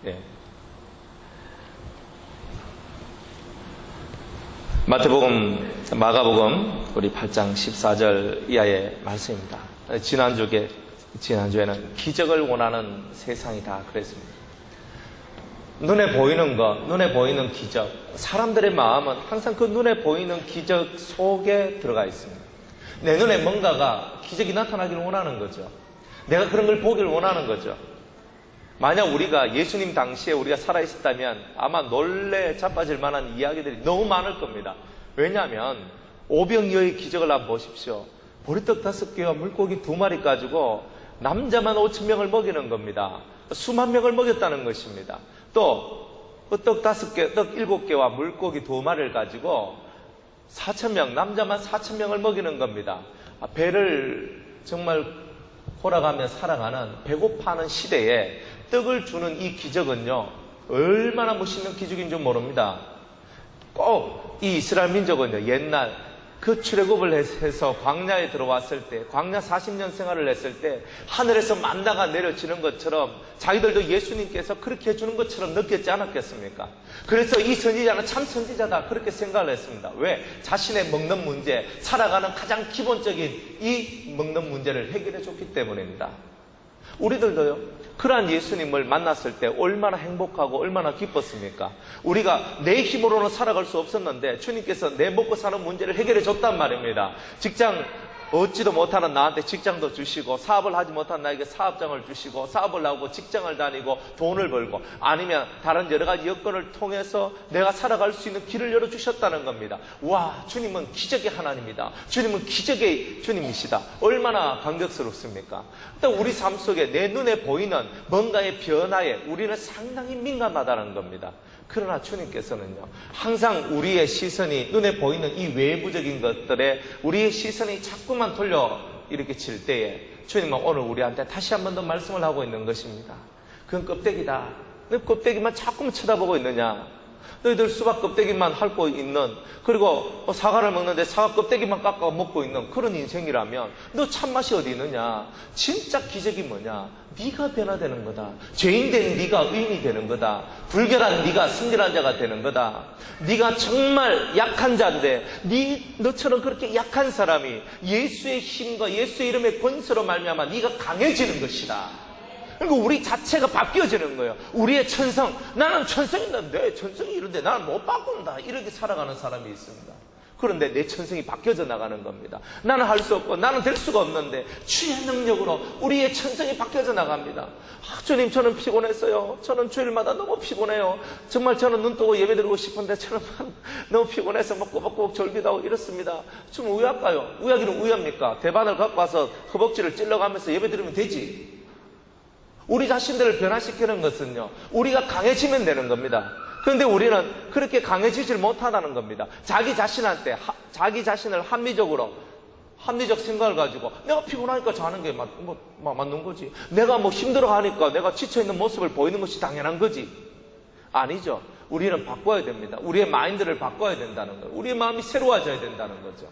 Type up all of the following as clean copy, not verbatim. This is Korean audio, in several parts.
예. 마태복음, 마가복음 우리 8장 14절 이하의 말씀입니다. 지난주에는 기적을 원하는 세상이다 그랬습니다. 눈에 보이는 것, 눈에 보이는 기적, 사람들의 마음은 항상 그 눈에 보이는 기적 속에 들어가 있습니다. 내 눈에 뭔가가 기적이 나타나기를 원하는 거죠. 내가 그런 걸 보기를 원하는 거죠. 만약 우리가 예수님 당시에 우리가 살아있었다면 아마 놀래 자빠질 만한 이야기들이 너무 많을 겁니다. 왜냐하면 오병이어의 기적을 한번 보십시오. 보리떡 5개와 물고기 2마리 가지고 남자만 5,000명을 먹이는 겁니다. 수만 명을 먹였다는 것입니다. 또 떡 5개, 떡 7개와 물고기 2마리를 가지고 4,000명, 남자만 4,000명을 먹이는 겁니다. 배를 정말 돌아가며 살아가는 배고파하는 시대에 떡을 주는 이 기적은요, 얼마나 멋있는 기적인 줄 모릅니다. 꼭 이 이스라엘 민족은요, 옛날 그 출애굽을 해서 광야에 들어왔을 때, 광야 40년 생활을 했을 때 하늘에서 만나가 내려지는 것처럼 자기들도 예수님께서 그렇게 해주는 것처럼 느꼈지 않았겠습니까? 그래서 이 선지자는 참 선지자다 그렇게 생각을 했습니다. 왜? 자신의 먹는 문제, 살아가는 가장 기본적인 이 먹는 문제를 해결해 줬기 때문입니다. 우리들도요, 그러한 예수님을 만났을 때 얼마나 행복하고 얼마나 기뻤습니까? 우리가 내 힘으로는 살아갈 수 없었는데 주님께서 내 먹고 사는 문제를 해결해 줬단 말입니다. 직장 얻지도 못하는 나한테 직장도 주시고, 사업을 하지 못한 나에게 사업장을 주시고, 사업을 하고 직장을 다니고 돈을 벌고, 아니면 다른 여러 가지 여건을 통해서 내가 살아갈 수 있는 길을 열어주셨다는 겁니다. 와, 주님은 기적의 하나님이다. 주님은 기적의 주님이시다. 얼마나 감격스럽습니까? 우리 삶 속에 내 눈에 보이는 뭔가의 변화에 우리는 상당히 민감하다는 겁니다. 그러나 주님께서는요, 항상 우리의 시선이 눈에 보이는 이 외부적인 것들에 우리의 시선이 자꾸만 돌려 이렇게 칠 때에 주님은 오늘 우리한테 다시 한 번 더 말씀을 하고 있는 것입니다. 그건 껍데기다. 너 껍데기만 자꾸만 쳐다보고 있느냐? 너희들 수박 껍데기만 핥고 있는, 그리고 사과를 먹는데 사과 껍데기만 깎아 먹고 있는 그런 인생이라면 너 참맛이 어디 있느냐? 진짜 기적이 뭐냐? 네가 변화되는 거다. 죄인된 네가 의인이 되는 거다. 불결한 네가 순결한 자가 되는 거다. 네가 정말 약한 자인데 너처럼 그렇게 약한 사람이 예수의 힘과 예수의 이름의 권세로 말미암아 네가 강해지는 것이다. 그리고 우리 자체가 바뀌어지는 거예요. 우리의 천성, 나는 천성인데 내 천성이 이런데 나는 못 바꾼다, 이렇게 살아가는 사람이 있습니다. 그런데 내 천성이 바뀌어져 나가는 겁니다. 나는 할 수 없고 나는 될 수가 없는데 주의 능력으로 우리의 천성이 바뀌어져 나갑니다. 주님, 저는 피곤했어요. 저는 주일마다 너무 피곤해요. 정말 저는 눈 뜨고 예배드리고 싶은데 저는 너무 피곤해서 뭐 꼬박꼬박 졸기도 하고 이렇습니다. 좀 우약가요? 우약이는 우야입니까? 대바늘 갖고 와서 허벅지를 찔러가면서 예배드리면 되지. 우리 자신들을 변화시키는 것은요, 우리가 강해지면 되는 겁니다. 그런데 우리는 그렇게 강해지질 못하다는 겁니다. 자기 자신한테, 자기 자신을 합리적 생각을 가지고 내가 피곤하니까 자는 게 맞는 거지. 내가 힘들어 하니까 내가 지쳐있는 모습을 보이는 것이 당연한 거지. 아니죠. 우리는 바꿔야 됩니다. 우리의 마인드를 바꿔야 된다는 거예요. 우리의 마음이 새로워져야 된다는 거죠.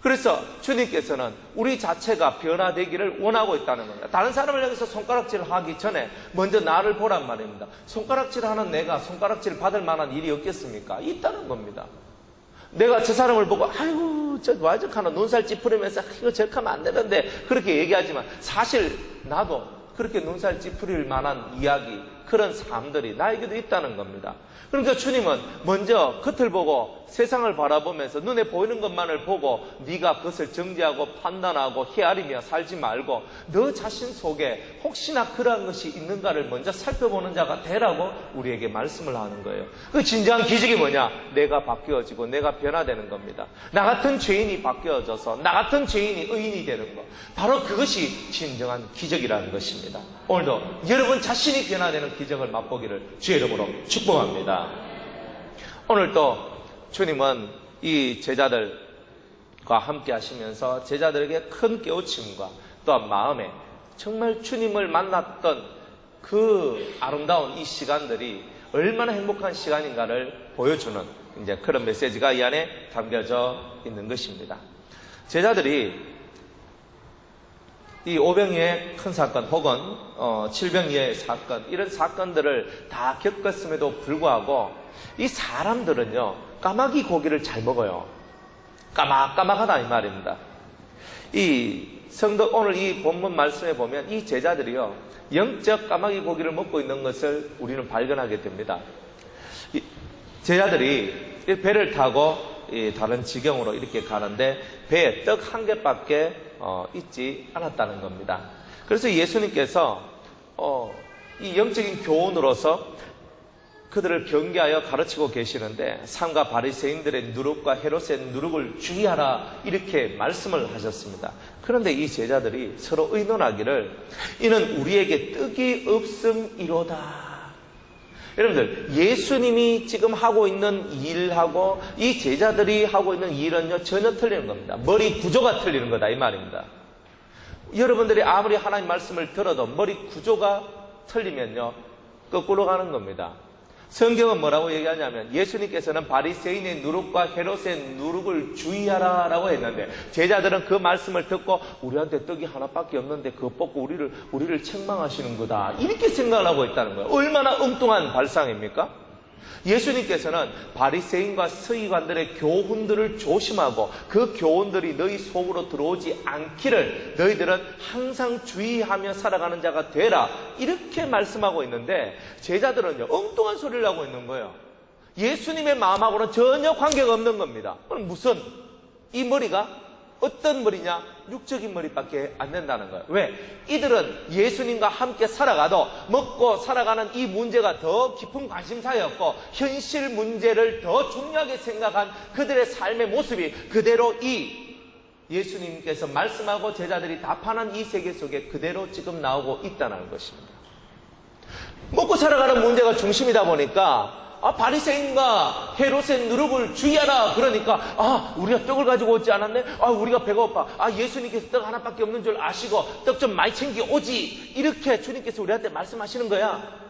그래서 주님께서는 우리 자체가 변화되기를 원하고 있다는 겁니다. 다른 사람을 향해서 손가락질을 하기 전에 먼저 나를 보란 말입니다. 손가락질하는 내가 손가락질을 받을 만한 일이 없겠습니까? 있다는 겁니다. 내가 저 사람을 보고 아이고 저 와적하나 눈살 찌푸리면서 이거 저렇게 하면 안 되는데 그렇게 얘기하지만 사실 나도 그렇게 눈살 찌푸릴 만한 이야기, 그런 삶들이 나에게도 있다는 겁니다. 그러니까 주님은 먼저 겉을 보고 세상을 바라보면서 눈에 보이는 것만을 보고 네가 그것을 정죄하고 판단하고 헤아리며 살지 말고 너 자신 속에 혹시나 그러한 것이 있는가를 먼저 살펴보는 자가 되라고 우리에게 말씀을 하는 거예요. 그 진정한 기적이 뭐냐? 내가 바뀌어지고 내가 변화되는 겁니다. 나 같은 죄인이 바뀌어져서 나 같은 죄인이 의인이 되는 것, 바로 그것이 진정한 기적이라는 것입니다. 오늘도 여러분 자신이 변화되는 기적을 맛보기를 주의 이름으로 축복합니다. 오늘 또 주님은 이 제자들과 함께 하시면서 제자들에게 큰 깨우침과 또한 마음에 정말 주님을 만났던 그 아름다운 이 시간들이 얼마나 행복한 시간인가를 보여주는 이제 그런 메시지가 이 안에 담겨져 있는 것입니다. 제자들이 이 오병이의 큰 사건 혹은 칠병이의 사건, 이런 사건들을 다 겪었음에도 불구하고 이 사람들은요, 까마귀 고기를 잘 먹어요. 까마까마하다 이 말입니다. 이 성도 오늘 이 본문 말씀에 보면 이 제자들이요, 영적 까마귀 고기를 먹고 있는 것을 우리는 발견하게 됩니다. 이 제자들이 배를 타고 다른 지경으로 이렇게 가는데 배에 떡 한 개밖에 있지 않았다는 겁니다. 그래서 예수님께서 이 영적인 교훈으로서 그들을 경계하여 가르치고 계시는데 삼가 바리새인들의 누룩과 헤롯의 누룩을 주의하라 이렇게 말씀을 하셨습니다. 그런데 이 제자들이 서로 의논하기를 이는 우리에게 떡이 없음이로다. 여러분들, 예수님이 지금 하고 있는 일하고 이 제자들이 하고 있는 일은요, 전혀 틀리는 겁니다. 머리 구조가 틀리는 거다 이 말입니다. 여러분들이 아무리 하나님 말씀을 들어도 머리 구조가 틀리면요, 거꾸로 가는 겁니다. 성경은 뭐라고 얘기하냐면 예수님께서는 바리새인의 누룩과 헤롯의 누룩을 주의하라 라고 했는데 제자들은 그 말씀을 듣고 우리한테 떡이 하나밖에 없는데 그거 뽑고 우리를 책망하시는 거다 이렇게 생각을 하고 있다는 거예요. 얼마나 엉뚱한 발상입니까? 예수님께서는 바리새인과 서기관들의 교훈들을 조심하고 그 교훈들이 너희 속으로 들어오지 않기를 너희들은 항상 주의하며 살아가는 자가 되라 이렇게 말씀하고 있는데 제자들은요, 엉뚱한 소리를 하고 있는 거예요. 예수님의 마음하고는 전혀 관계가 없는 겁니다. 그럼 무슨 이 머리가 어떤 머리냐? 육적인 머리밖에 안 된다는 거예요. 왜? 이들은 예수님과 함께 살아가도 먹고 살아가는 이 문제가 더 깊은 관심사였고 현실 문제를 더 중요하게 생각한 그들의 삶의 모습이 그대로 이 예수님께서 말씀하고 제자들이 답하는 이 세계 속에 그대로 지금 나오고 있다는 것입니다. 먹고 살아가는 문제가 중심이다 보니까 바리새인과 헤롯의 누룩을 주의하라. 그러니까 우리가 떡을 가지고 오지 않았네. 우리가 배가 고파. 예수님께서 떡 하나밖에 없는 줄 아시고 떡 좀 많이 챙겨 오지. 이렇게 주님께서 우리한테 말씀하시는 거야.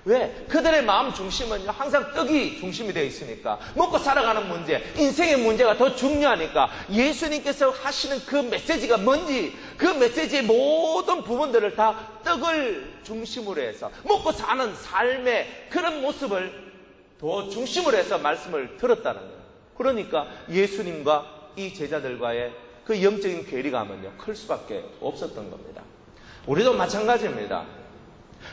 왜? 그들의 마음 중심은요, 항상 떡이 중심이 되어 있으니까. 먹고 살아가는 문제, 인생의 문제가 더 중요하니까 예수님께서 하시는 그 메시지가 뭔지 그 메시지의 모든 부분들을 다 떡을 중심으로 해서 먹고 사는 삶의 그런 모습을 더 중심으로 해서 말씀을 들었다는 거예요. 그러니까 예수님과 이 제자들과의 그 영적인 괴리감은요, 클 수밖에 없었던 겁니다. 우리도 마찬가지입니다.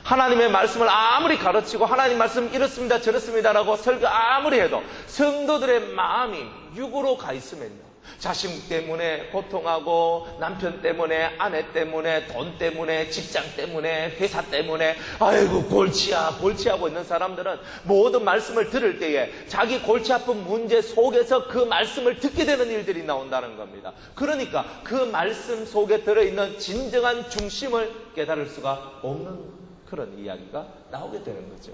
하나님의 말씀을 아무리 가르치고 하나님 말씀 이렇습니다 저렇습니다라고 설교 아무리 해도 성도들의 마음이 육으로 가 있으면요, 자식 때문에 고통하고 남편 때문에 아내 때문에 돈 때문에 직장 때문에 회사 때문에 아이고 골치하고 있는 사람들은 모든 말씀을 들을 때에 자기 골치 아픈 문제 속에서 그 말씀을 듣게 되는 일들이 나온다는 겁니다. 그러니까 그 말씀 속에 들어있는 진정한 중심을 깨달을 수가 없는 그런 이야기가 나오게 되는 거죠.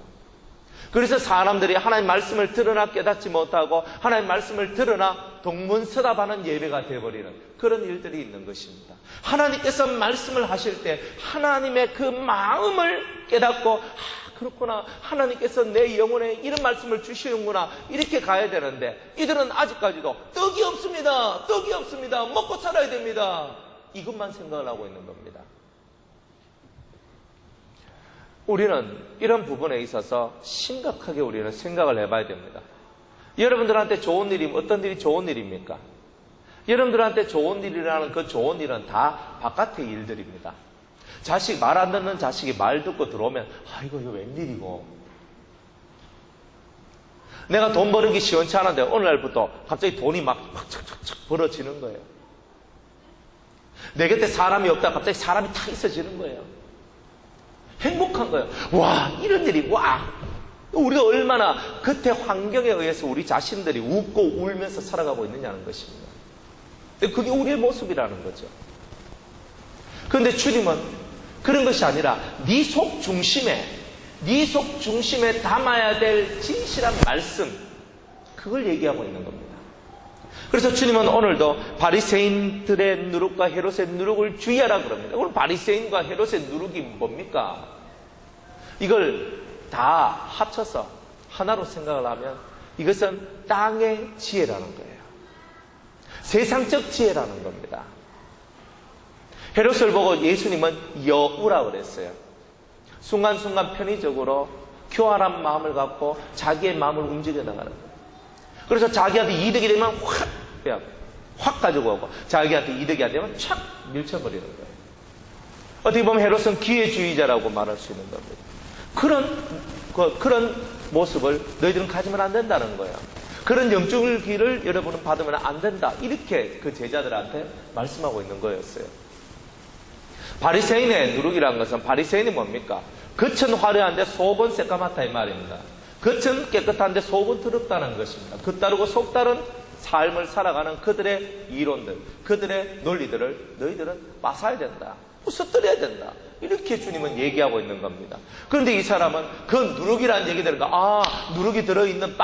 그래서 사람들이 하나님 말씀을 들으나 깨닫지 못하고 하나님 말씀을 들으나 동문서답하는 예배가 되어버리는 그런 일들이 있는 것입니다. 하나님께서 말씀을 하실 때 하나님의 그 마음을 깨닫고 그렇구나, 하나님께서 내 영혼에 이런 말씀을 주시는구나 이렇게 가야 되는데 이들은 아직까지도 떡이 없습니다 먹고 살아야 됩니다 이것만 생각을 하고 있는 겁니다. 우리는 이런 부분에 있어서 심각하게 우리는 생각을 해봐야 됩니다. 여러분들한테 좋은 일이 어떤 일이 좋은 일입니까? 여러분들한테 좋은 일이라는 그 좋은 일은 다 바깥의 일들입니다. 자식 말 안 듣는 자식이 말 듣고 들어오면 이거 웬일이고, 내가 돈 버는 게 시원치 않은데 어느 날부터 갑자기 돈이 막 착착착 벌어지는 거예요. 내 곁에 사람이 없다 갑자기 사람이 탁 있어지는 거예요. 행복한 거예요. 와, 이런 일이, 우리가 얼마나 그때 환경에 의해서 우리 자신들이 웃고 울면서 살아가고 있느냐는 것입니다. 그게 우리의 모습이라는 거죠. 그런데 주님은 그런 것이 아니라 네 속 중심에 담아야 될 진실한 말씀, 그걸 얘기하고 있는 겁니다. 그래서 주님은 오늘도 바리새인들의 누룩과 헤롯의 누룩을 주의하라 그럽니다. 그럼 바리새인과 헤롯의 누룩이 뭡니까? 이걸 다 합쳐서 하나로 생각을 하면 이것은 땅의 지혜라는 거예요. 세상적 지혜라는 겁니다. 헤롯을 보고 예수님은 여우라고 그랬어요. 순간순간 편의적으로 교활한 마음을 갖고 자기의 마음을 움직여 나가는 거예요. 그래서 자기한테 이득이 되면 확 가지고 오고, 자기한테 이득이 안 되면 착 밀쳐버리는 거예요. 어떻게 보면 헤롯은 기회주의자라고 말할 수 있는 겁니다. 그런 모습을 너희들은 가지면 안 된다는 거예요. 그런 영적인 길을 여러분은 받으면 안 된다. 이렇게 그 제자들한테 말씀하고 있는 거였어요. 바리새인의 누룩이라는 것은, 바리새인이 뭡니까? 겉은 화려한데 속은 새까맣다 이 말입니다. 겉은 깨끗한데 속은 더럽다는 것입니다. 겉다르고 속다른 삶을 살아가는 그들의 이론들, 그들의 논리들을 너희들은 빠사야 된다. 부숴뜨려야 된다. 이렇게 주님은 얘기하고 있는 겁니다. 그런데 이 사람은 그 누룩이라는 얘기 들으니까, 누룩이 들어있는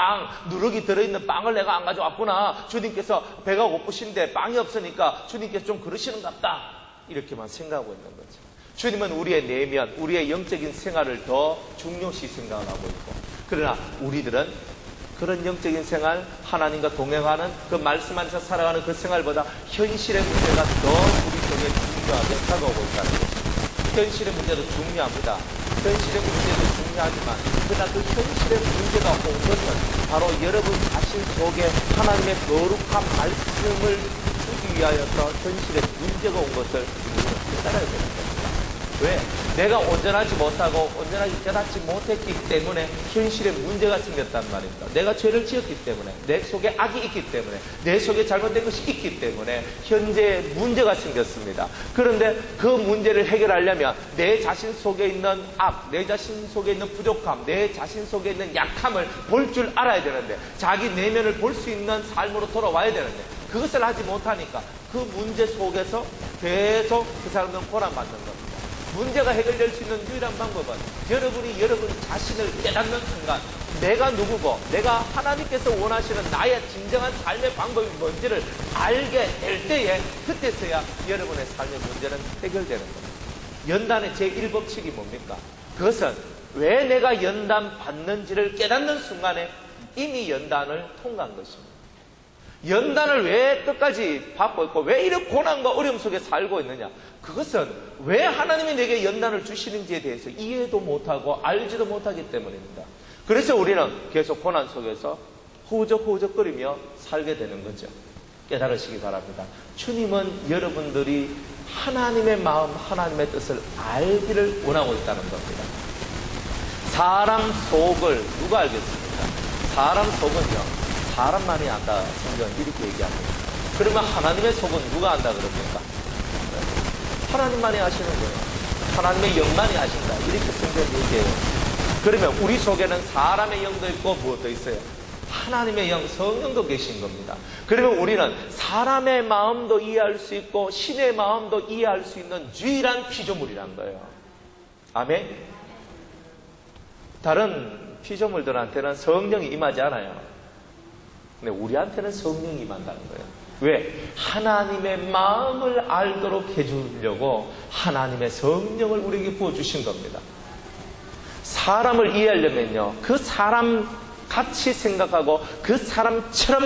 누룩이 들어있는 빵을 내가 안 가져왔구나. 주님께서 배가 고프신데 빵이 없으니까 주님께서 좀 그러시는갑다. 이렇게만 생각하고 있는 거죠. 주님은 우리의 내면, 우리의 영적인 생활을 더 중요시 생각하고 있고, 그러나 우리들은 그런 영적인 생활, 하나님과 동행하는 그 말씀 안에서 살아가는 그 생활보다 현실의 문제가 더 우리 속에 중요하게 다가오고 있다는 것입니다. 현실의 문제도 중요합니다. 현실의 문제도 중요하지만, 그러나 그 현실의 문제가 온 것은 바로 여러분 자신 속에 하나님의 거룩한 말씀을 주기 위하여서 현실의 문제가 온 것을 우리는 깨달아야 되는 겁니다. 왜? 내가 온전하지 못하고 온전하게 깨닫지 못했기 때문에 현실에 문제가 생겼단 말입니다. 내가 죄를 지었기 때문에, 내 속에 악이 있기 때문에, 내 속에 잘못된 것이 있기 때문에 현재에 문제가 생겼습니다. 그런데 그 문제를 해결하려면 내 자신 속에 있는 악, 내 자신 속에 있는 부족함, 내 자신 속에 있는 약함을 볼 줄 알아야 되는데, 자기 내면을 볼 수 있는 삶으로 돌아와야 되는데, 그것을 하지 못하니까 그 문제 속에서 계속 그 사람들은 고난받는 겁니다. 문제가 해결될 수 있는 유일한 방법은 여러분이 여러분 자신을 깨닫는 순간, 내가 누구고 내가 하나님께서 원하시는 나의 진정한 삶의 방법이 뭔지를 알게 될 때에, 그때서야 여러분의 삶의 문제는 해결되는 겁니다. 연단의 제1법칙이 뭡니까? 그것은 왜 내가 연단 받는지를 깨닫는 순간에 이미 연단을 통과한 것입니다. 연단을 왜 끝까지 받고 있고 왜 이런 고난과 어려움 속에 살고 있느냐? 그것은 왜 하나님이 내게 연단을 주시는지에 대해서 이해도 못하고 알지도 못하기 때문입니다. 그래서 우리는 계속 고난 속에서 허우적허우적거리며 살게 되는 거죠. 깨달으시기 바랍니다. 주님은 여러분들이 하나님의 마음, 하나님의 뜻을 알기를 원하고 있다는 겁니다. 사람 속을 누가 알겠습니까? 사람 속은요, 사람만이 안다. 성경은 이렇게 얘기합니다. 그러면 하나님의 속은 누가 안다 그럽니까? 하나님만이 아시는 거예요. 하나님의 영만이 아신다. 이렇게 성경은 얘기해요. 그러면 우리 속에는 사람의 영도 있고 무엇도 있어요? 하나님의 영, 성령도 계신 겁니다. 그러면 우리는 사람의 마음도 이해할 수 있고 신의 마음도 이해할 수 있는 유일한 피조물이란 거예요. 아멘? 다른 피조물들한테는 성령이 임하지 않아요. 근데 우리한테는 성령이 임한다는 거예요. 왜? 하나님의 마음을 알도록 해주려고 하나님의 성령을 우리에게 부어주신 겁니다. 사람을 이해하려면요, 그 사람 같이 생각하고 그 사람처럼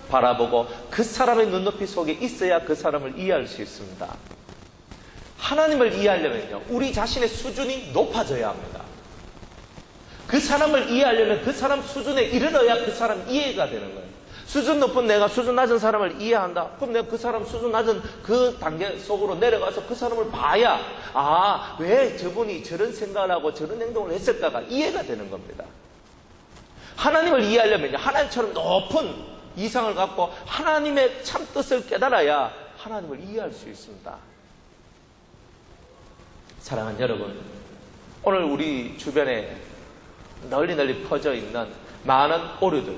바라보고 그 사람의 눈높이 속에 있어야 그 사람을 이해할 수 있습니다. 하나님을 이해하려면요, 우리 자신의 수준이 높아져야 합니다. 그 사람을 이해하려면 그 사람 수준에 이르러야 그 사람 이해가 되는 거예요. 수준 높은 내가 수준 낮은 사람을 이해한다. 그럼 내가 그 사람 수준 낮은 그 단계 속으로 내려가서 그 사람을 봐야, 왜 저분이 저런 생각을 하고 저런 행동을 했을까가 이해가 되는 겁니다. 하나님을 이해하려면요, 하나님처럼 높은 이상을 갖고 하나님의 참 뜻을 깨달아야 하나님을 이해할 수 있습니다. 사랑하는 여러분, 오늘 우리 주변에 널리 퍼져 있는 많은 오류들,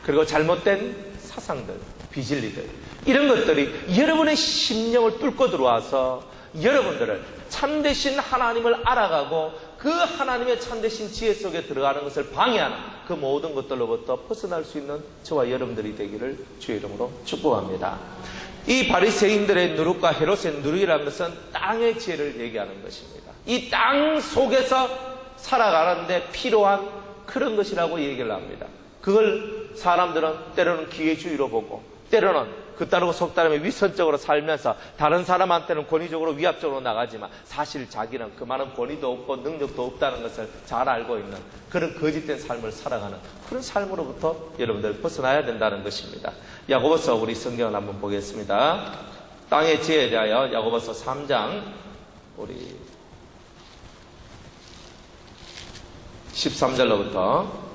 그리고 잘못된 사상들, 비진리들, 이런 것들이 여러분의 심령을 뚫고 들어와서 여러분들을 참되신 하나님을 알아가고 그 하나님의 참되신 지혜 속에 들어가는 것을 방해하는 그 모든 것들로부터 벗어날 수 있는 저와 여러분들이 되기를 주의 이름으로 축복합니다. 이 바리새인들의 누룩과 헤롯의 누룩이라는 것은 땅의 지혜를 얘기하는 것입니다. 이 땅 속에서 살아가는데 필요한 그런 것이라고 얘기를 합니다. 그걸 사람들은 때로는 기회주의로 보고, 때로는 그 따르고 속 따르며 위선적으로 살면서 다른 사람한테는 권위적으로 위압적으로 나가지만 사실 자기는 그만한 권위도 없고 능력도 없다는 것을 잘 알고 있는 그런 거짓된 삶을 살아가는 그런 삶으로부터 여러분들 벗어나야 된다는 것입니다. 야고보서 우리 성경을 한번 보겠습니다. 땅의 지혜에 대하여 야고보서 3장 우리 13절로부터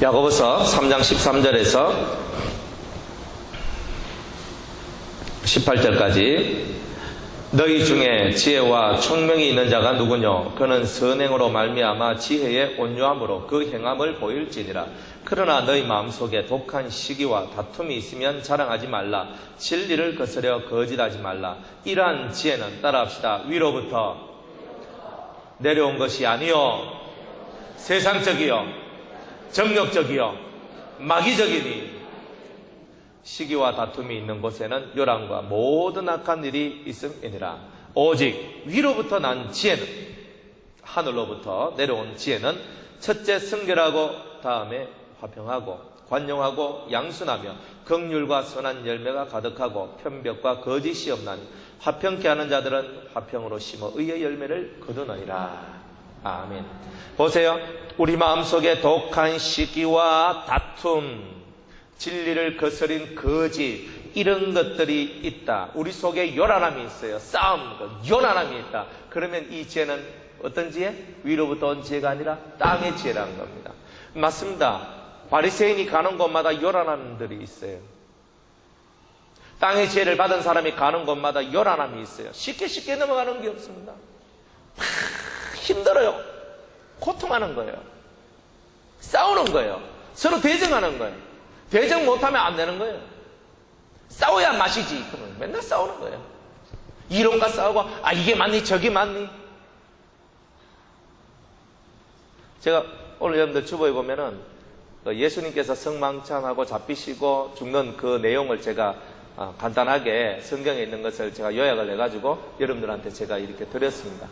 야고보서 3장 13절에서 18절까지 너희 중에 지혜와 총명이 있는 자가 누구뇨? 그는 선행으로 말미암아 지혜의 온유함으로 그 행함을 보일지니라. 그러나 너희 마음속에 독한 시기와 다툼이 있으면 자랑하지 말라. 진리를 거스려 거짓하지 말라. 이러한 지혜는 따라합시다. 위로부터 내려온 것이 아니요 세상적이요 정욕적이요 마귀적이니 시기와 다툼이 있는 곳에는 요란과 모든 악한 일이 있음이니라. 오직 위로부터 난 지혜는 하늘로부터 내려온 지혜는 첫째 순결하고 다음에 화평하고 관용하고 양순하며 긍휼과 선한 열매가 가득하고 편벽과 거짓이 없나니 화평케 하는 자들은 화평으로 심어 의의 열매를 거두느니라. 아멘. 보세요. 우리 마음속에 독한 시기와 다툼, 진리를 거스린 거짓, 이런 것들이 있다. 우리 속에 요란함이 있어요. 싸움, 요란함이 있다. 그러면 이 지혜는 어떤 지혜? 위로부터 온 지혜가 아니라 땅의 지혜라는 겁니다. 맞습니다. 바리새인이 가는 곳마다 요란함들이 있어요. 땅의 지혜를 받은 사람이 가는 곳마다 요란함이 있어요. 쉽게 넘어가는 게 없습니다. 힘들어요. 고통하는 거예요. 싸우는 거예요. 서로 대정하는 거예요. 대정 못하면 안 되는 거예요. 싸워야 맛이지. 그러면 맨날 싸우는 거예요. 이론과 싸우고 이게 맞니 저게 맞니. 제가 오늘 여러분들 주보에 보면은 예수님께서 성망찬하고 잡히시고 죽는 그 내용을 제가 간단하게 성경에 있는 것을 제가 요약을 해가지고 여러분들한테 제가 이렇게 드렸습니다.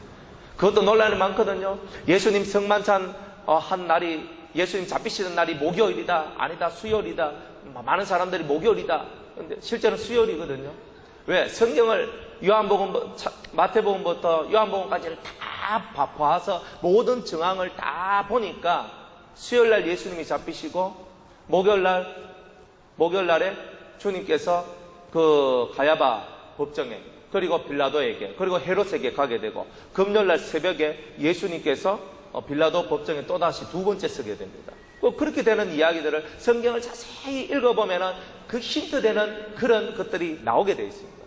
그것도 논란이 많거든요. 예수님 성만찬 한 날이, 예수님 잡히시는 날이 목요일이다, 아니다, 수요일이다. 많은 사람들이 목요일이다. 근데 실제는 수요일이거든요. 왜? 성경을 요한복음, 마태복음부터 요한복음까지를 다 봐서 모든 정황을 다 보니까 수요일날 예수님이 잡히시고 목요일날에 주님께서 그 가야바 법정에 그리고 빌라도에게 그리고 헤롯에게 가게 되고 금요일날 새벽에 예수님께서 빌라도 법정에 또다시 두 번째 서게 됩니다. 그렇게 되는 이야기들을 성경을 자세히 읽어보면 그 힌트되는 그런 것들이 나오게 되어 있습니다.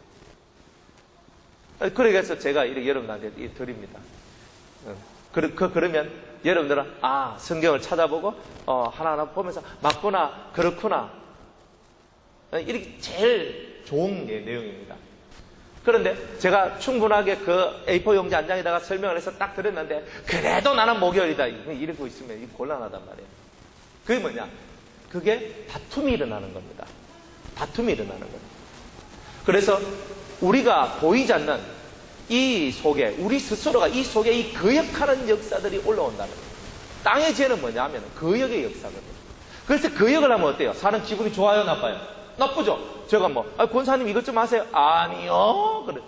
그래서 제가 이렇게 여러분한테 드립니다. 그러면 여러분들은 성경을 찾아보고 하나하나 보면서 맞구나 그렇구나 이렇게 제일 좋은 내용입니다. 그런데 제가 충분하게 그 A4 용지 한 장에다가 설명을 해서 딱 드렸는데 그래도 나는 목요일이다 이러고 있으면 곤란하단 말이에요. 그게 뭐냐? 그게 다툼이 일어나는 겁니다. 다툼이 일어나는 겁니다. 그래서 우리가 보이지 않는 이 속에 우리 스스로가 이 속에 이 거역하는 역사들이 올라온다는 거예요. 땅의 죄는 뭐냐 하면 거역의 역사거든요. 그래서 거역을 하면 어때요? 사람 기분이 좋아요 나빠요? 나쁘죠? 제가 권사님 이것 좀 하세요. 아니요. 그래.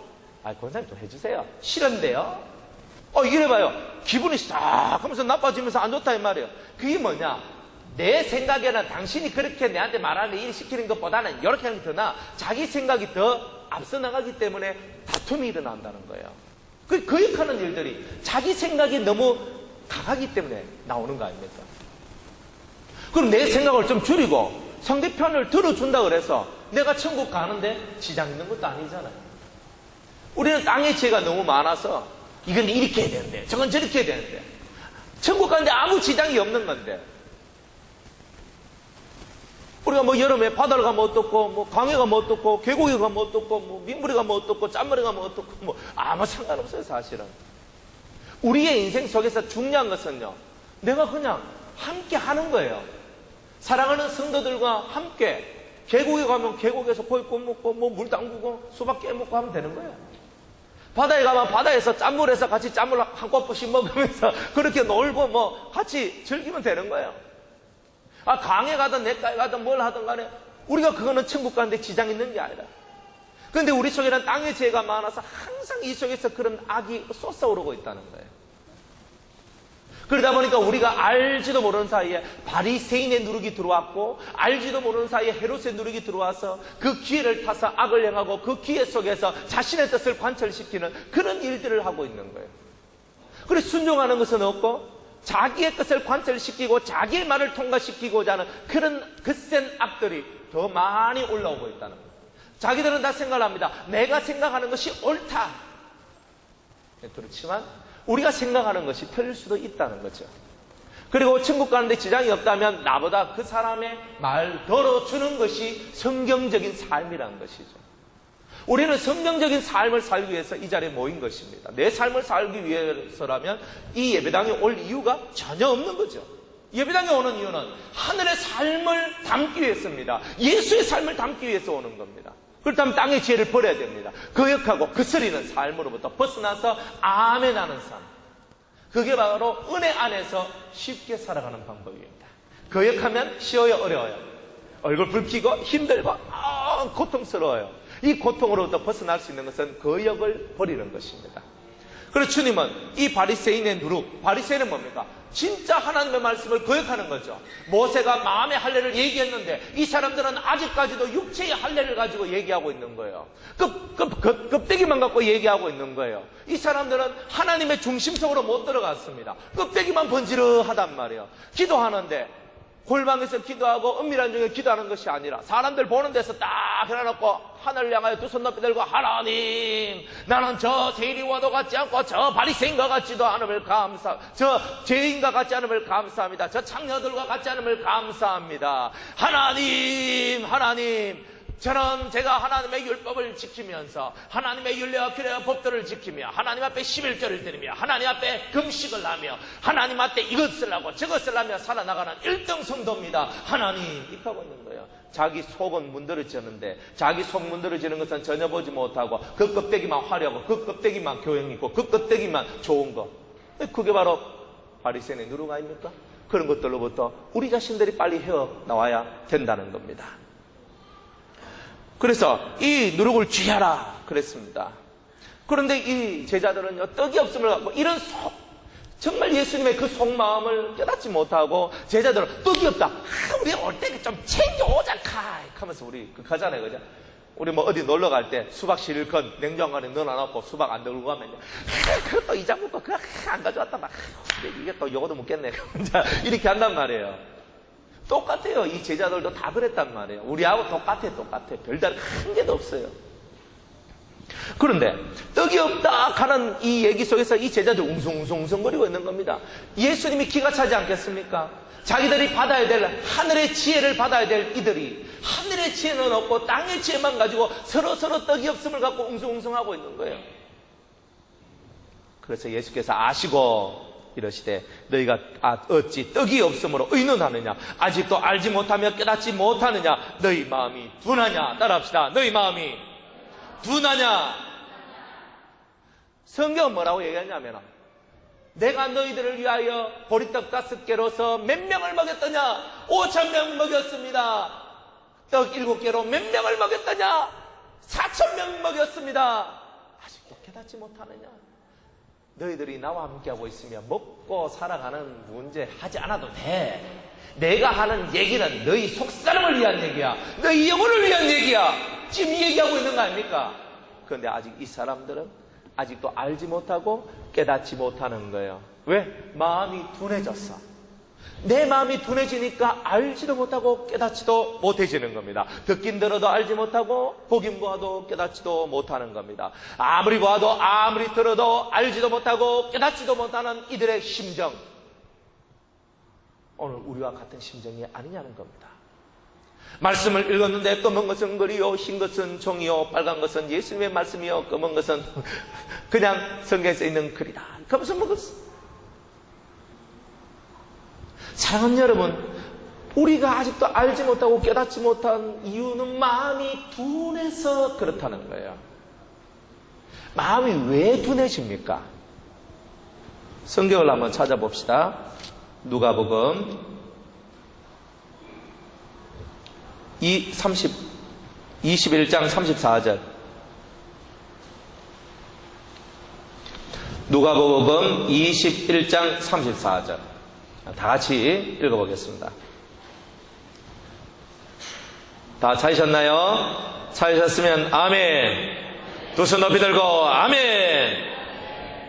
권사님 좀 해주세요. 싫은데요? 이래봐요. 기분이 싹 하면서 나빠지면서 안 좋다 이 말이에요. 그게 뭐냐? 내 생각에는 당신이 그렇게 내한테 말하는 일 시키는 것보다는 이렇게 하는 게 더 나아. 자기 생각이 더 앞서 나가기 때문에 다툼이 일어난다는 거예요. 그 거역하는 일들이 자기 생각이 너무 강하기 때문에 나오는 거 아닙니까? 그럼 내 생각을 좀 줄이고 상대편을 들어준다 그래서 내가 천국 가는데 지장 있는 것도 아니잖아요. 우리는 땅의 지혜가 너무 많아서 이건 이렇게 해야 되는데 저건 저렇게 해야 되는데 천국 가는데 아무 지장이 없는 건데 우리가 여름에 바다를 가면 어떻고 강에 가면 어떻고 계곡에 가면 어떻고 민물에 가면 어떻고 짠물에 가면 어떻고 아무 상관없어요. 사실은 우리의 인생 속에서 중요한 것은요 내가 그냥 함께 하는 거예요. 사랑하는 성도들과 함께 계곡에 가면 계곡에서 고기 구워 먹고 물 담그고 수박 깨 먹고 하면 되는 거예요. 바다에 가면 바다에서 짠물에서 같이 짠물 한 꼬부씩 먹으면서 그렇게 놀고 뭐 같이 즐기면 되는 거예요. 강에 가든 냇가에 가든 뭘 하든 간에 우리가 그거는 천국 가는데 지장 있는 게 아니라. 그런데 우리 속에는 땅의 죄가 많아서 항상 이 속에서 그런 악이 솟아오르고 있다는 거예요. 그러다 보니까 우리가 알지도 모르는 사이에 바리새인의 누룩이 들어왔고 알지도 모르는 사이에 헤롯의 누룩이 들어와서 그 기회를 타서 악을 행하고 그 기회 속에서 자신의 뜻을 관철시키는 그런 일들을 하고 있는 거예요. 그래서 순종하는 것은 없고 자기의 뜻을 관철시키고 자기의 말을 통과시키고자 하는 그런 거센 악들이 더 많이 올라오고 있다는 거예요. 자기들은 다 생각을 합니다. 내가 생각하는 것이 옳다. 그렇지만 우리가 생각하는 것이 틀릴 수도 있다는 거죠. 그리고 천국 가는데 지장이 없다면 나보다 그 사람의 말 들어주는 것이 성경적인 삶이라는 것이죠. 우리는 성경적인 삶을 살기 위해서 이 자리에 모인 것입니다. 내 삶을 살기 위해서라면 이 예배당에 올 이유가 전혀 없는 거죠. 예배당에 오는 이유는 하늘의 삶을 담기 위해서입니다. 예수의 삶을 담기 위해서 오는 겁니다. 그렇다면 땅의 지혜를 버려야 됩니다. 거역하고 거스리는 삶으로부터 벗어나서 아멘하는 삶. 그게 바로 은혜 안에서 쉽게 살아가는 방법입니다. 거역하면 쉬워요, 어려워요? 얼굴 붉히고 힘들고 고통스러워요. 이 고통으로부터 벗어날 수 있는 것은 거역을 버리는 것입니다. 그래서 주님은 이 바리새인의 누룩, 바리새인은 뭡니까? 진짜 하나님의 말씀을 거역하는 거죠. 모세가 마음의 할례를 얘기했는데 이 사람들은 아직까지도 육체의 할례를 가지고 얘기하고 있는 거예요. 껍데기만 갖고 얘기하고 있는 거예요. 이 사람들은 하나님의 중심 속으로 못 들어갔습니다. 껍데기만 번지르하단 말이에요. 기도하는데 골방에서 기도하고 은밀한 중에 기도하는 것이 아니라 사람들 보는 데서 딱 해놔놓고 하늘을 향하여 두 손 높이 들고 하나님 나는 저 세리와도 같지 않고 저 바리새인과 같지도 않음을 저 죄인과 같지 않음을 감사합니다. 저 창녀들과 같지 않음을 감사합니다. 하나님 저는 제가 하나님의 율법을 지키면서 하나님의 율례와 규례와 법도를 지키며 하나님 앞에 11조를 드리며 하나님 앞에 금식을 하며 하나님 앞에 이것을 하고 저것을 하며 살아나가는 1등 성도입니다. 하나님 이렇게 하고 있는 거예요. 자기 속은 문드러지는데 자기 속 문드러지는 것은 전혀 보지 못하고 그 껍데기만 화려하고 그 껍데기만 교양 있고 그 껍데기만 좋은 거. 그게 바로 바리새인의 누룩 아닙니까? 그런 것들로부터 우리 자신들이 빨리 헤어나와야 된다는 겁니다. 그래서 이 누룩을 취하라 그랬습니다. 그런데 이 제자들은요, 떡이 없음을 갖고 이런 정말 예수님의 그 속마음을 깨닫지 못하고 제자들은 떡이 없다. 우리 올 때 좀 챙겨오자 하면서 우리 가잖아요, 그죠? 우리 뭐 어디 놀러 갈 때 수박 실컷 냉장고에 넣어놔놓고 수박 안 들고 가면 그것도 이자 먹고 그거 안 가져왔다 막 이게 또 요거도 묻겠네 이렇게 한단 말이에요. 똑같아요. 이 제자들도 다 그랬단 말이에요. 우리하고 똑같아. 별다른 한 개도 없어요. 그런데 떡이 없다 하는 이 얘기 속에서 이 제자들 웅성웅성거리고 있는 겁니다. 예수님이 기가 차지 않겠습니까? 자기들이 받아야 될 하늘의 지혜를 받아야 될 이들이 하늘의 지혜는 없고 땅의 지혜만 가지고 서로 떡이 없음을 갖고 웅성웅성하고 있는 거예요. 그래서 예수께서 아시고 이러시되 너희가 어찌 떡이 없으므로 의논하느냐? 아직도 알지 못하며 깨닫지 못하느냐? 너희 마음이 둔하냐? 따라합시다. 너희 마음이 둔하냐? 성경은 뭐라고 얘기하냐면 내가 너희들을 위하여 보리떡 5개로서 몇 명을 먹였더냐? 5,000명 먹였습니다. 떡 7개로 몇 명을 먹였더냐? 4,000명 먹였습니다. 아직도 깨닫지 못하느냐? 너희들이 나와 함께하고 있으면 먹고 살아가는 문제 하지 않아도 돼. 내가 하는 얘기는 너희 속사람을 위한 얘기야. 너희 영혼을 위한 얘기야. 지금 이 얘기하고 있는 거 아닙니까? 그런데 아직 이 사람들은 아직도 알지 못하고 깨닫지 못하는 거예요. 왜? 마음이 둔해졌어. 내 마음이 둔해지니까 알지도 못하고 깨닫지도 못해지는 겁니다. 듣긴 들어도 알지 못하고 보긴 보아도 깨닫지도 못하는 겁니다. 아무리 보아도 아무리 들어도 알지도 못하고 깨닫지도 못하는 이들의 심정, 오늘 우리와 같은 심정이 아니냐는 겁니다. 말씀을 읽었는데 검은 것은 글이요 흰 것은 종이요 빨간 것은 예수님의 말씀이요 검은 것은 그냥 성경에 있는 글이다. 그러면서 먹었어. 사랑하는 여러분, 우리가 아직도 알지 못하고 깨닫지 못한 이유는 마음이 둔해서 그렇다는 거예요. 마음이 왜 둔해집니까? 성경을 한번 찾아봅시다. 누가복음 21장 34절. 누가복음 21장 34절. 다 같이 읽어보겠습니다. 다 찾으셨나요? 찾으셨으면 아멘. 두 손 높이 들고 아멘.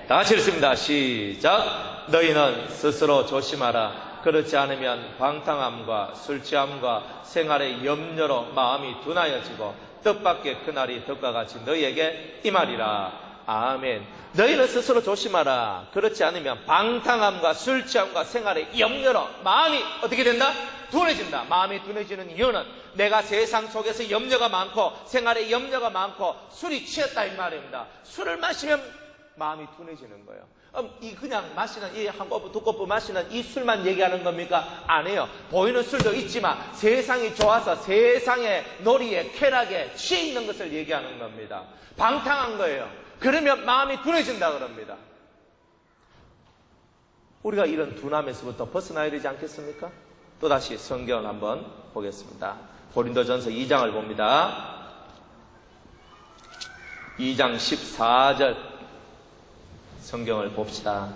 다 같이 읽습니다. 시작. 너희는 스스로 조심하라. 그렇지 않으면 방탕함과 술 취함과 생활의 염려로 마음이 둔하여지고 뜻밖의 그날이 덕과 같이 너희에게 임하리라. 아멘. 너희는 스스로 조심하라. 그렇지 않으면 방탕함과 술 취함과 생활의 염려로 마음이 어떻게 된다? 둔해진다. 마음이 둔해지는 이유는 내가 세상 속에서 염려가 많고 생활에 염려가 많고 술이 취했다 이 말입니다. 술을 마시면 마음이 둔해지는 거예요. 이 그냥 마시는 이 한 꼬부 두 꼬부 마시는 이 술만 얘기하는 겁니까? 아니에요. 보이는 술도 있지만 세상이 좋아서 세상의 놀이에 쾌락에 취해 있는 것을 얘기하는 겁니다. 방탕한 거예요. 그러면 마음이 둔해진다 그럽니다. 우리가 이런 둔함에서부터 벗어나야 되지 않겠습니까? 또다시 성경을 한번 보겠습니다. 고린도전서 2장을 봅니다. 2장 14절 성경을 봅시다.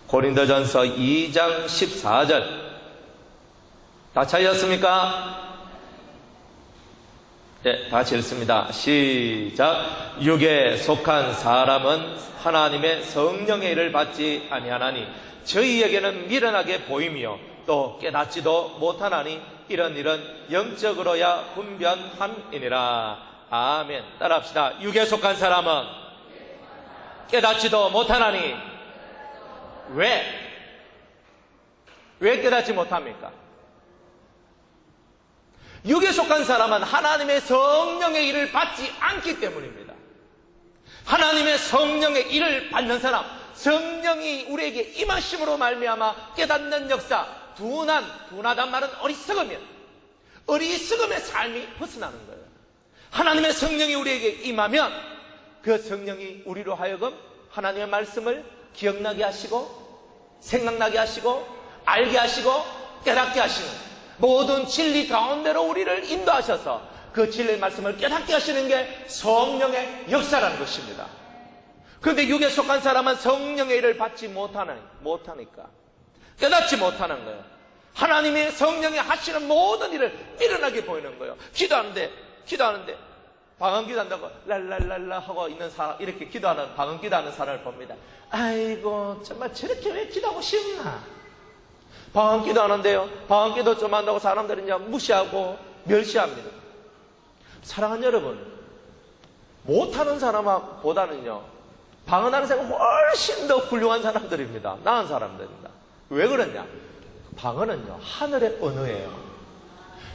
고린도전서 2장 14절 다 찾으셨습니까? 네, 다 같이 읽습니다. 시작. 육에 속한 사람은 하나님의 성령의 일을 받지 아니하나니 저희에게는 미련하게 보이며 또 깨닫지도 못하나니 이런 일은 영적으로야 분변함이니라. 아멘. 따라합시다. 육에 속한 사람은 깨닫지도 못하나니 왜 깨닫지 못합니까? 육에 속한 사람은 하나님의 성령의 일을 받지 않기 때문입니다. 하나님의 성령의 일을 받는 사람, 성령이 우리에게 임하심으로 말미암아 깨닫는 역사, 둔하단 말은 어리석음의 삶이 벗어나는 거예요. 하나님의 성령이 우리에게 임하면 그 성령이 우리로 하여금 하나님의 말씀을 기억나게 하시고 생각나게 하시고 알게 하시고 깨닫게 하시는 모든 진리 가운데로 우리를 인도하셔서 그 진리의 말씀을 깨닫게 하시는 게 성령의 역사라는 것입니다. 그런데 육에 속한 사람은 성령의 일을 받지 못하니까 깨닫지 못하는 거예요. 하나님의 성령이 하시는 모든 일을 일어나게 보이는 거예요. 기도하는데 방언 기도한다고 랄랄랄라 하고 있는 사람, 이렇게 기도하는 방언 기도하는 사람을 봅니다. 아이고 정말 저렇게 왜 기도하고 싶나? 방언 기도하는데요, 방언 기도 좀 한다고 사람들이 그냥 무시하고 멸시합니다. 사랑하는 여러분, 못하는 사람보다는요 방언하는 사람이 훨씬 더 훌륭한 사람들입니다. 나은 사람들입니다. 왜 그러냐? 방언은요 하늘의 언어예요.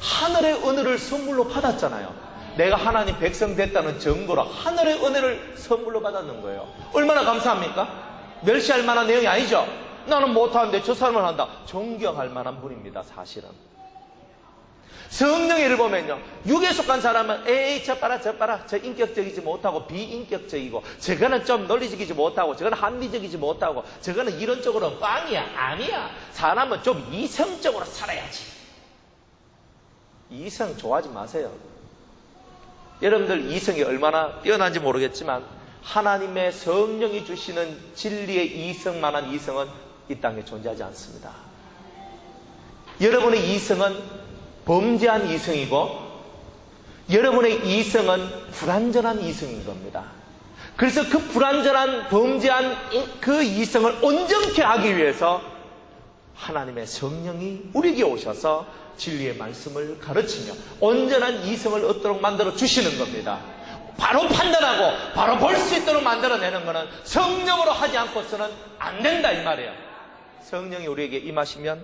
하늘의 언어를 선물로 받았잖아요. 내가 하나님 백성 됐다는 증거로 하늘의 은혜를 선물로 받았는 거예요. 얼마나 감사합니까? 멸시할 만한 내용이 아니죠. 나는 못하는데 저 사람을 한다. 존경할 만한 분입니다. 사실은 성령의 일을 보면요, 육에 속한 사람은 에이 저 봐라 저 인격적이지 못하고 비인격적이고, 저거는 좀 논리적이지 못하고, 저거는 합리적이지 못하고, 저거는 이론적으로는 꽝이야. 아니야. 사람은 좀 이성적으로 살아야지. 이성 좋아하지 마세요. 여러분들 이성이 얼마나 뛰어난지 모르겠지만 하나님의 성령이 주시는 진리의 이성만한 이성은 이 땅에 존재하지 않습니다. 여러분의 이성은 범죄한 이성이고 여러분의 이성은 불완전한 이성인 겁니다. 그래서 그 불완전한 범죄한 그 이성을 온전케 하기 위해서 하나님의 성령이 우리에게 오셔서 진리의 말씀을 가르치며 온전한 이성을 얻도록 만들어 주시는 겁니다. 바로 판단하고 바로 볼 수 있도록 만들어내는 것은 성령으로 하지 않고서는 안 된다 이 말이에요. 성령이 우리에게 임하시면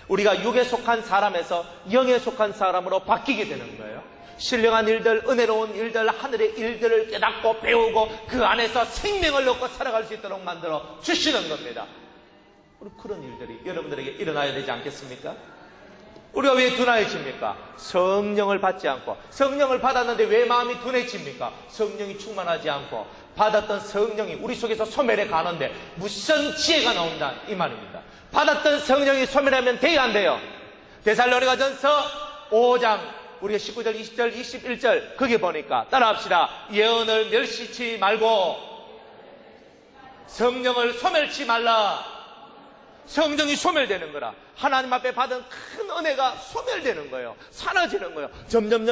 우리가 육에 속한 사람에서 영에 속한 사람으로 바뀌게 되는 거예요. 신령한 일들, 은혜로운 일들, 하늘의 일들을 깨닫고 배우고 그 안에서 생명을 얻고 살아갈 수 있도록 만들어 주시는 겁니다. 우리 그런 일들이 여러분들에게 일어나야 되지 않겠습니까? 우리가 왜 둔해집니까? 성령을 받지 않고. 성령을 받았는데 왜 마음이 둔해집니까? 성령이 충만하지 않고 받았던 성령이 우리 속에서 소멸해 가는데 무슨 지혜가 나온다 이 말입니다. 받았던 성령이 소멸하면 돼야 안 돼요? 데살로니가전서 5장 우리가 19절, 20절, 21절 거기 보니까 따라합시다. 예언을 멸시치 말고 성령을 소멸치 말라. 성령이 소멸되는 거라. 하나님 앞에 받은 큰 은혜가 소멸되는 거예요. 사라지는 거예요. 점점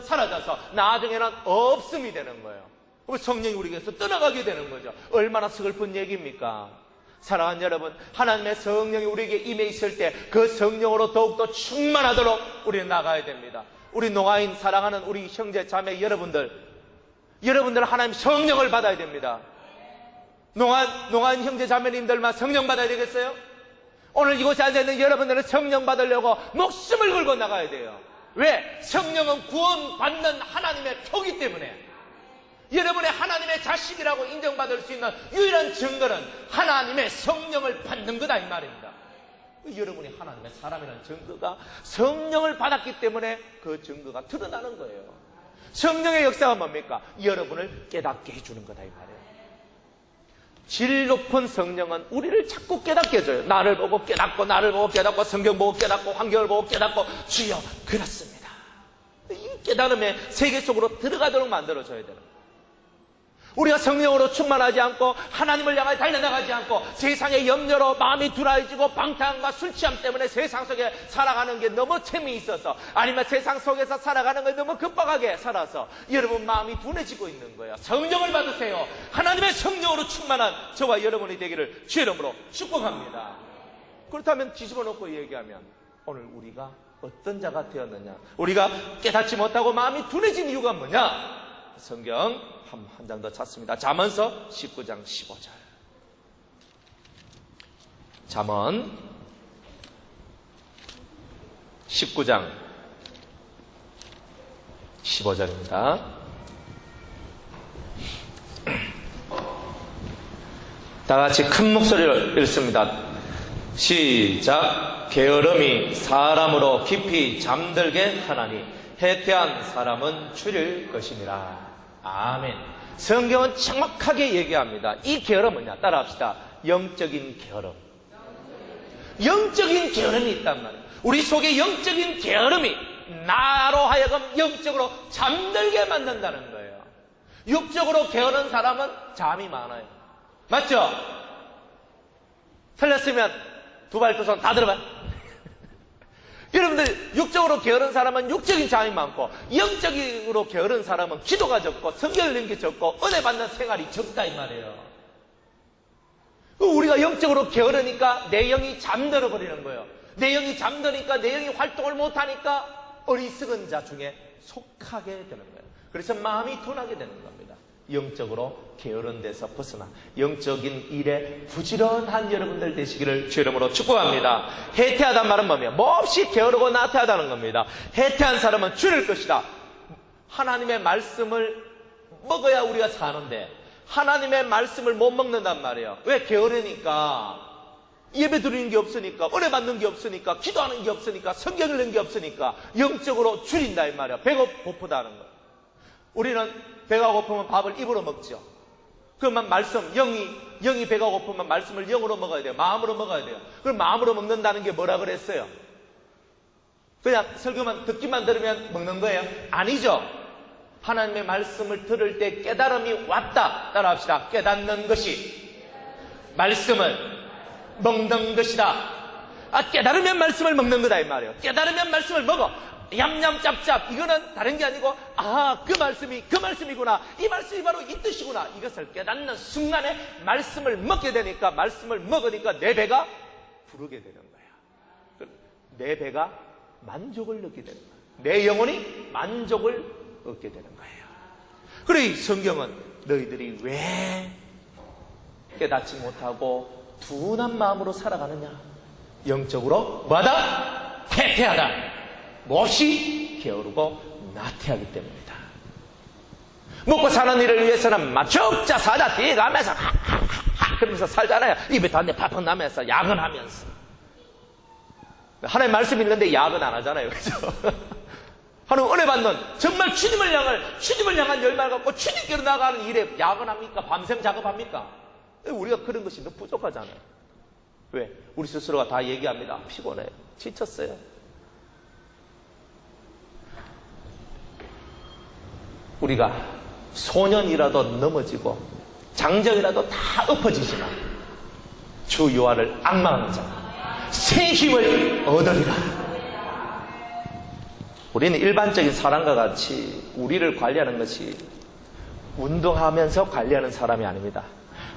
사라져서 나중에는 없음이 되는 거예요. 성령이 우리에게서 떠나가게 되는 거죠. 얼마나 슬픈 얘기입니까? 사랑하는 여러분, 하나님의 성령이 우리에게 임해 있을 때 그 성령으로 더욱더 충만하도록 우리는 나가야 됩니다. 우리 농아인 사랑하는 우리 형제 자매 여러분들 하나님 성령을 받아야 됩니다. 농아인 형제 자매님들만 성령 받아야 되겠어요? 오늘 이곳에 앉아있는 여러분들은 성령 받으려고 목숨을 걸고 나가야 돼요. 왜? 성령은 구원받는 하나님의 표기 때문에. 여러분의 하나님의 자식이라고 인정받을 수 있는 유일한 증거는 하나님의 성령을 받는 거다 이 말입니다. 여러분이 하나님의 사람이라는 증거가 성령을 받았기 때문에 그 증거가 드러나는 거예요. 성령의 역사가 뭡니까? 여러분을 깨닫게 해주는 거다 이 말이에요. 질 높은 성령은 우리를 자꾸 깨닫게 해줘요. 나를 보고 깨닫고 나를 보고 깨닫고 성경 보고 깨닫고 환경을 보고 깨닫고 주여 그렇습니다. 이 깨달음의 세계 속으로 들어가도록 만들어줘야 되는 거예요. 우리가 성령으로 충만하지 않고 하나님을 향해 달려나가지 않고 세상의 염려로 마음이 둔해지고 방탕과 술 취함 때문에 세상 속에 살아가는 게 너무 재미있어서 아니면 세상 속에서 살아가는 게 너무 급박하게 살아서 여러분 마음이 둔해지고 있는 거예요. 성령을 받으세요. 하나님의 성령으로 충만한 저와 여러분이 되기를 주의 이름으로 축복합니다. 그렇다면 뒤집어 놓고 얘기하면 오늘 우리가 어떤 자가 되었느냐, 우리가 깨닫지 못하고 마음이 둔해진 이유가 뭐냐? 성경 한 장 더 찾습니다. 잠언서 19장 15절. 잠언 19장 15절입니다. 다 같이 큰 목소리로 읽습니다. 시작. 게으름이 사람으로 깊이 잠들게 하나니 해태한 사람은 추릴 것이니라. 아멘. 성경은 정확하게 얘기합니다. 이 게으름은 뭐냐? 따라합시다. 영적인 게으름. 영적인 게으름이 있단 말이에요. 우리 속에 영적인 게으름이 나로 하여금 영적으로 잠들게 만든다는 거예요. 육적으로 게으른 사람은 잠이 많아요. 맞죠? 틀렸으면 두 발 두 손 다 들어봐요. 여러분들 육적으로 게으른 사람은 육적인 잠이 많고 영적으로 게으른 사람은 기도가 적고 성경 읽는 게 적고 은혜 받는 생활이 적다 이 말이에요. 우리가 영적으로 게으르니까 내 영이 잠들어 버리는 거예요. 내 영이 잠드니까 내 영이 활동을 못하니까 어리석은 자 중에 속하게 되는 거예요. 그래서 마음이 둔하게 되는 겁니다. 영적으로 게으른 데서 벗어나 영적인 일에 부지런한 여러분들 되시기를 주의 이름으로 축복합니다. 해태하다는 말은 뭐냐? 몹시 게으르고 나태하다는 겁니다. 해태한 사람은 줄일 것이다. 하나님의 말씀을 먹어야 우리가 사는데 하나님의 말씀을 못 먹는단 말이에요. 왜? 게으르니까. 예배 드리는 게 없으니까, 은혜 받는 게 없으니까, 기도하는 게 없으니까, 성경 읽는 게 없으니까 영적으로 줄인다 이 말이에요. 배고프다는 거예요. 우리는 배가 고프면 밥을 입으로 먹죠. 그러면 말씀, 영이 배가 고프면 말씀을 영으로 먹어야 돼요. 마음으로 먹어야 돼요. 그럼 마음으로 먹는다는 게 뭐라 그랬어요? 그냥 설교만 듣기만 들으면 먹는 거예요? 아니죠. 하나님의 말씀을 들을 때 깨달음이 왔다. 따라합시다. 깨닫는 것이 말씀을 먹는 것이다. 깨달으면 말씀을 먹는 거다 이 말이에요. 깨달으면 말씀을 먹어. 얌얌짭짭 이거는 다른 게 아니고 그 말씀이 그 말씀이구나, 이 말씀이 바로 이 뜻이구나, 이것을 깨닫는 순간에 말씀을 먹게 되니까, 말씀을 먹으니까 내 배가 부르게 되는 거야. 내 배가 만족을 느끼게 되는 거야. 내 영혼이 만족을 얻게 되는 거예요. 그래 성경은 너희들이 왜 깨닫지 못하고 둔한 마음으로 살아가느냐? 영적으로 뭐하다? 해태하다. 몹시 게으르고 나태하기 때문이다. 먹고 사는 일을 위해서는 막 적자 사자 뛰어가면서 하하하하 그러면서 살잖아요. 입에 단내 팍팍 나면서 야근하면서. 하나님 말씀 읽는데 야근 안 하잖아요. 그죠? 하나님 은혜 받는, 정말 주님을 향한 열망을 갖고 주님께로 나가는 일에 야근합니까? 밤샘 작업합니까? 우리가 그런 것이 너무 부족하잖아요. 왜? 우리 스스로가 다 얘기합니다. 피곤해요. 지쳤어요. 우리가 소년이라도 넘어지고 장정이라도 다 엎어지지만 주 여호와를 앙망하는 자 새 힘을 얻으리라. 우리는 일반적인 사람과 같이 우리를 관리하는 것이 운동하면서 관리하는 사람이 아닙니다.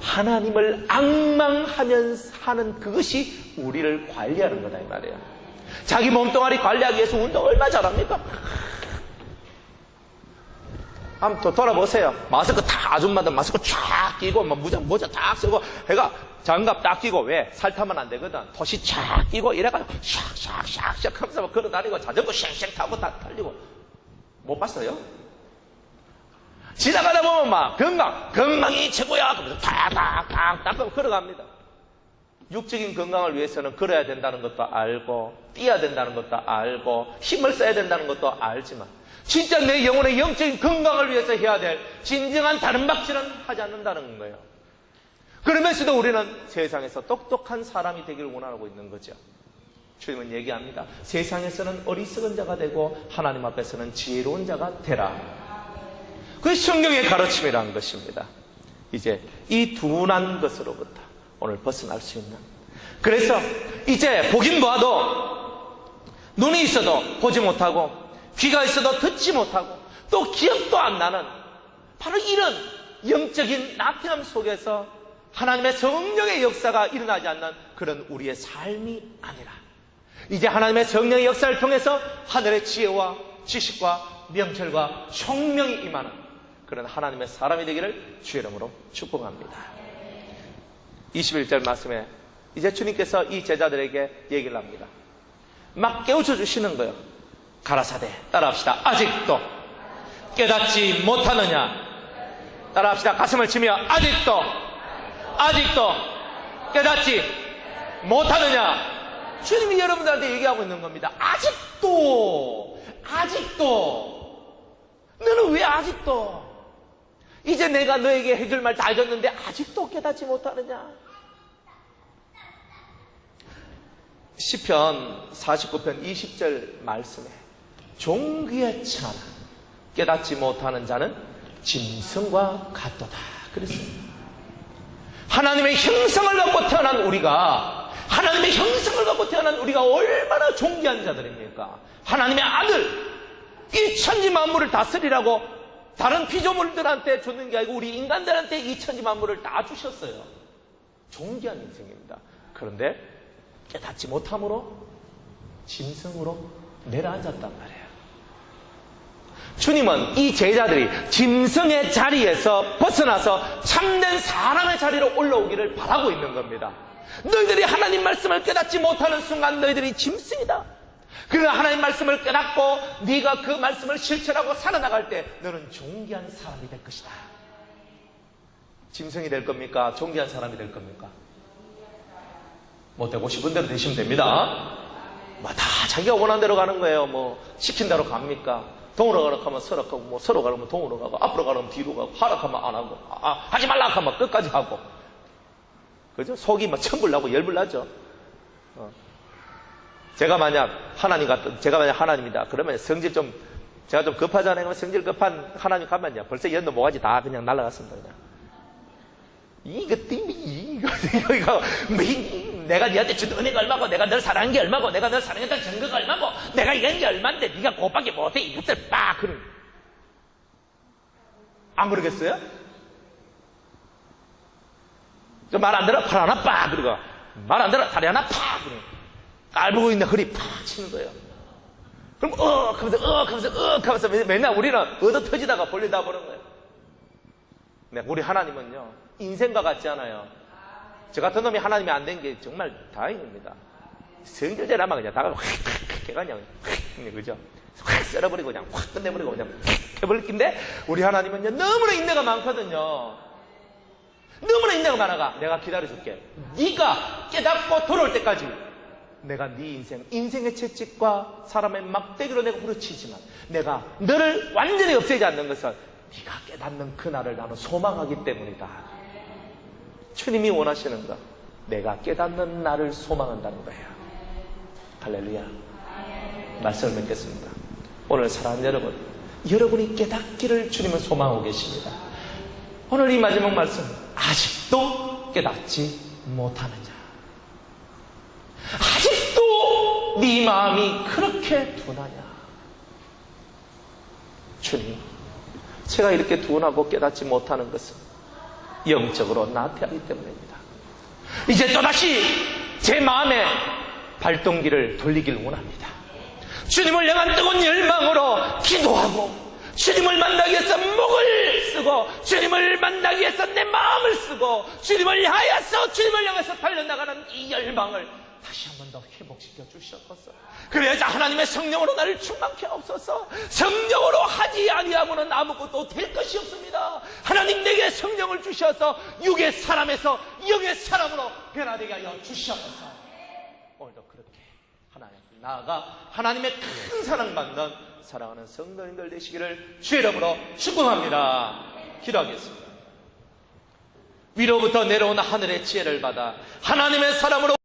하나님을 앙망하면서 하는 그것이 우리를 관리하는 거다 이 말이에요. 자기 몸뚱아리 관리하기 위해서 운동 얼마나 잘합니까? 한번 돌아보세요. 마스크 다 아줌마들 마스크 쫙 끼고 모자 딱 쓰고 해가 장갑 딱 끼고 왜? 살타면 안 되거든. 토시 쫙 끼고 이래가지고 샥샥샥샥 하면서 막 걸어다니고 자전거 쉥쉥 타고 다 달리고 못 봤어요? 지나가다 보면 막 건강이 최고야 그러면서 탁탁탁탁 걸어갑니다. 육적인 건강을 위해서는 걸어야 된다는 것도 알고 뛰어야 된다는 것도 알고 힘을 써야 된다는 것도 알지만 진짜 내 영혼의 영적인 건강을 위해서 해야 될 진정한 다른 박질은 하지 않는다는 거예요. 그러면서도 우리는 세상에서 똑똑한 사람이 되기를 원하고 있는 거죠. 주님은 얘기합니다. 세상에서는 어리석은 자가 되고 하나님 앞에서는 지혜로운 자가 되라. 그게 성경의 가르침이라는 것입니다. 이제 이 둔한 것으로부터 오늘 벗어날 수 있는, 그래서 이제 보긴 봐도 눈이 있어도 보지 못하고 귀가 있어도 듣지 못하고 또 기억도 안 나는 바로 이런 영적인 나태함 속에서 하나님의 성령의 역사가 일어나지 않는 그런 우리의 삶이 아니라 이제 하나님의 성령의 역사를 통해서 하늘의 지혜와 지식과 명철과 총명이 임하는 그런 하나님의 사람이 되기를 주의 이름으로 축복합니다. 21절 말씀에 이제 주님께서 이 제자들에게 얘기를 합니다. 막 깨우쳐 주시는 거예요. 가라사대 따라합시다. 아직도 깨닫지 못하느냐. 따라합시다. 가슴을 치며 아직도 깨닫지 못하느냐. 주님이 여러분들한테 얘기하고 있는 겁니다. 아직도 너는 왜 아직도 이제 내가 너에게 해줄 말 다 해줬는데 아직도 깨닫지 못하느냐. 시편 49편 20절 말씀에 종귀에 처한 깨닫지 못하는 자는 짐승과 같도다 그랬습니다. 하나님의 형상을 갖고 태어난 우리가 얼마나 존귀한 자들입니까? 하나님의 아들, 이 천지 만물을 다스리라고 다른 피조물들한테 줬는 게 아니고 우리 인간들한테 이 천지 만물을 다 주셨어요. 존귀한 인생입니다. 그런데 깨닫지 못함으로 짐승으로 내려앉았단 말이에요. 주님은 이 제자들이 짐승의 자리에서 벗어나서 참된 사람의 자리로 올라오기를 바라고 있는 겁니다. 너희들이 하나님 말씀을 깨닫지 못하는 순간 너희들이 짐승이다. 그러나 하나님 말씀을 깨닫고 네가 그 말씀을 실천하고 살아나갈 때 너는 존귀한 사람이 될 것이다. 짐승이 될 겁니까? 존귀한 사람이 될 겁니까? 뭐 되고 싶은 대로 되시면 됩니다. 뭐 다 자기가 원하는 대로 가는 거예요. 뭐 시킨 대로 갑니까? 동으로 가라고 하면 서로 가고, 뭐 서로 가라면 동으로 가고, 앞으로 가라면 뒤로 가고, 하라고 하면 안 하고, 하지 말라 하면 끝까지 하고. 그죠? 속이 막 천불 나고 열불 나죠. 제가 만약 하나님이다. 그러면 성질 제가 좀 급하잖아요. 그러면 성질 급한 하나님 가면요. 벌써 연도 모가지 다 그냥 날아갔습니다. 그냥. 내가 니한테 준 은혜가 얼마고, 내가 널 사랑한 게 얼마고, 내가 널 사랑했던 증거가 얼마고, 내가 이런 게 얼만데, 네가 그것밖에 못해. 이것들 빡! 안 그러겠어요? 말 안 들어? 팔 하나 빡! 그리고 말 안 들어? 다리 하나 팍! 깔보고 있는 허리 팍! 치는 거예요. 그럼 하면서 맨날 우리는 얻어 터지다가 벌리다 보는 거예요. 네, 우리 하나님은요, 인생과 같지 않아요. 저 같은 놈이 하나님이 안 된 게 정말 다행입니다. 성질대로 하면 그냥 다가 확 그냥 그죠? 확 썰어버리고 그냥 확 끝내버리고 그냥 해버릴 긴데 우리 하나님은요 너무나 인내가 많거든요. 너무나 인내가 많아가 내가 기다려줄게. 네가 깨닫고 돌아올 때까지 내가 네 인생의 채찍과 사람의 막대기로 내가 부르치지만 내가 너를 완전히 없애지 않는 것은 네가 깨닫는 그날을 나는 소망하기 때문이다. 주님이 원하시는 것, 내가 깨닫는 날을 소망한다는 거예요. 할렐루야. 말씀을 맺겠습니다. 오늘 사랑하는 여러분, 여러분이 깨닫기를 주님은 소망하고 계십니다. 오늘 이 마지막 말씀, 아직도 깨닫지 못하느냐? 아직도 네 마음이 그렇게 둔하냐? 주님, 제가 이렇게 둔하고 깨닫지 못하는 것은 영적으로 나태하기 때문입니다. 이제 또다시 제 마음의 발동기를 돌리길 원합니다. 주님을 향한 뜨거운 열망으로 기도하고 주님을 만나기 위해서 목을 쓰고 주님을 만나기 위해서 내 마음을 쓰고 주님을 향해서 달려나가는 이 열망을 다시 한 번 더 회복시켜 주시옵소서. 그래야 하나님의 성령으로 나를 충만케 하옵소서. 성령으로 하지 아니하고는 아무것도 될 것이 없습니다. 하나님 내게 성령을 주셔서 육의 사람에서 영의 사람으로 변화되게 하여 주시옵소서. 오늘도 그렇게 하나님 나아가 하나님의 큰 사랑받는 사랑하는 성도님들 되시기를 주의 이름으로 축복합니다. 기도하겠습니다. 위로부터 내려오는 하늘의 지혜를 받아 하나님의 사람으로